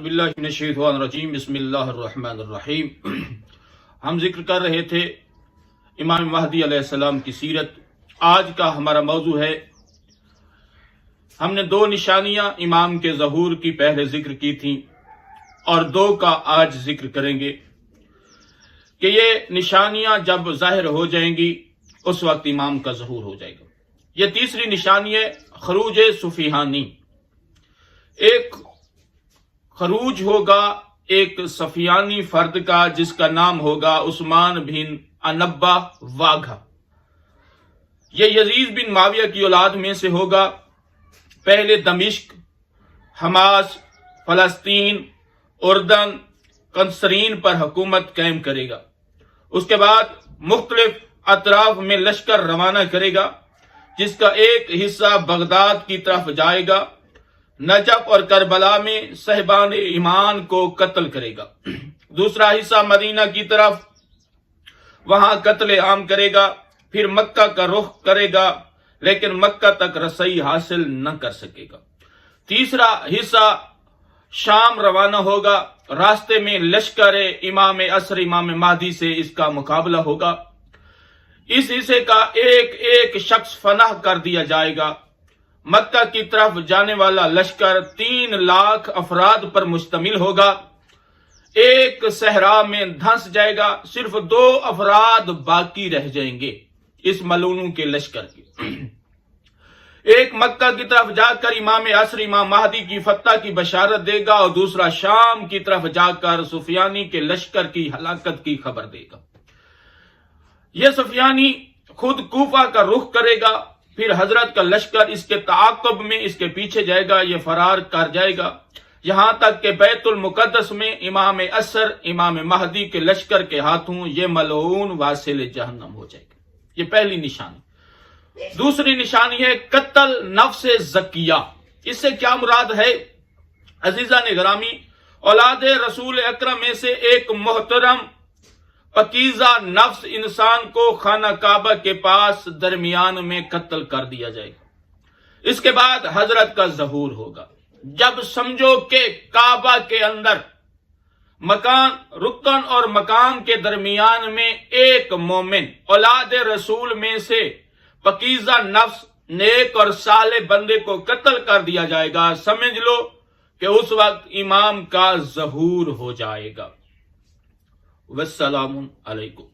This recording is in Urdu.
باللہ من الشیطان الرجیم بسم اللہ الرحمن الرحیم۔ ہم ذکر کر رہے تھے امام مہدی علیہ السلام کی سیرت۔ آج کا ہمارا موضوع ہے، ہم نے 2 نشانیاں امام کے ظہور کی پہلے ذکر کی تھیں اور 2 کا آج ذکر کریں گے کہ یہ نشانیاں جب ظاہر ہو جائیں گی اس وقت امام کا ظہور ہو جائے گا۔ یہ تیسری نشانی ہے خروج سفیہانی۔ ایک خروج ہوگا ایک سفیانی فرد کا جس کا نام ہوگا عثمان بن انبا واگھا۔ یہ یزید بن معاویہ کی اولاد میں سے ہوگا۔ پہلے دمشق، حماس، فلسطین، اردن، قسطنطین پر حکومت قائم کرے گا۔ اس کے بعد مختلف اطراف میں لشکر روانہ کرے گا جس کا ایک حصہ بغداد کی طرف جائے گا، نجف اور کربلا میں صاحبان ایمان کو قتل کرے گا۔ دوسرا حصہ مدینہ کی طرف، وہاں قتل عام کرے گا، پھر مکہ کا رخ کرے گا لیکن مکہ تک رسائی حاصل نہ کر سکے گا۔ تیسرا حصہ شام روانہ ہوگا، راستے میں لشکر امام عصر امام مہدی سے اس کا مقابلہ ہوگا۔ اس حصے کا ایک ایک شخص فناہ کر دیا جائے گا۔ مکہ کی طرف جانے والا لشکر 3 لاکھ افراد پر مشتمل ہوگا، ایک صحرا میں دھنس جائے گا، صرف 2 افراد باقی رہ جائیں گے اس ملعونوں کے لشکر کے۔ ایک مکہ کی طرف جا کر امام عصر امام مہدی کی فتح کی بشارت دے گا اور دوسرا شام کی طرف جا کر سفیانی کے لشکر کی ہلاکت کی خبر دے گا۔ یہ سفیانی خود کوفہ کا رخ کرے گا، پھر حضرت کا لشکر اس کے تعاقب میں اس کے پیچھے جائے گا، یہ فرار کر جائے گا یہاں تک کہ بیت المقدس میں امام عصر امام مہدی کے لشکر کے ہاتھوں یہ ملعون واصل جہنم ہو جائے گا۔ یہ پہلی نشانی۔ دوسری نشانی ہے قتل نفس زکیہ۔ اس سے کیا مراد ہے؟ عزیزان گرامی، اولاد رسول اکرم میں سے ایک محترم پاکیزہ نفس انسان کو خانہ کعبہ کے پاس درمیان میں قتل کر دیا جائے گا۔ اس کے بعد حضرت کا ظہور ہوگا۔ جب سمجھو کہ کعبہ کے اندر مکان رکن اور مقام کے درمیان میں ایک مومن اولاد رسول میں سے پاکیزہ نفس نیک اور صالح بندے کو قتل کر دیا جائے گا، سمجھ لو کہ اس وقت امام کا ظہور ہو جائے گا۔ والسلام علیکم۔